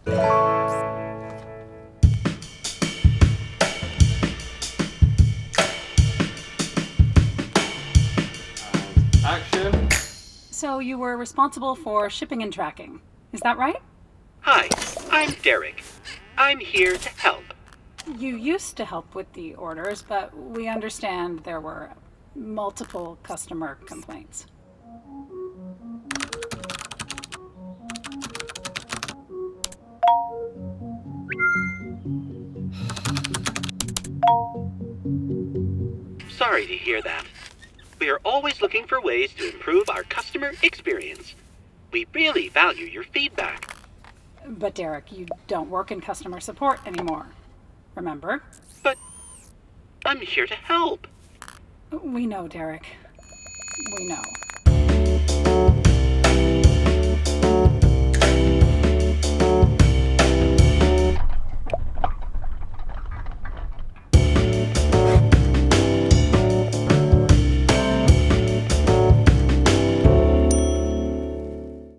Action. So you were responsible for shipping and tracking. Is that right? Hi, I'm Derek. I'm here to help. You used to help with the orders, but we understand there were multiple customer complaints. Sorry to hear that. We are always looking for ways to improve our customer experience. We really value your feedback. But Derek, you don't work in customer support anymore. Remember? But I'm here to help. We know, Derek. We know.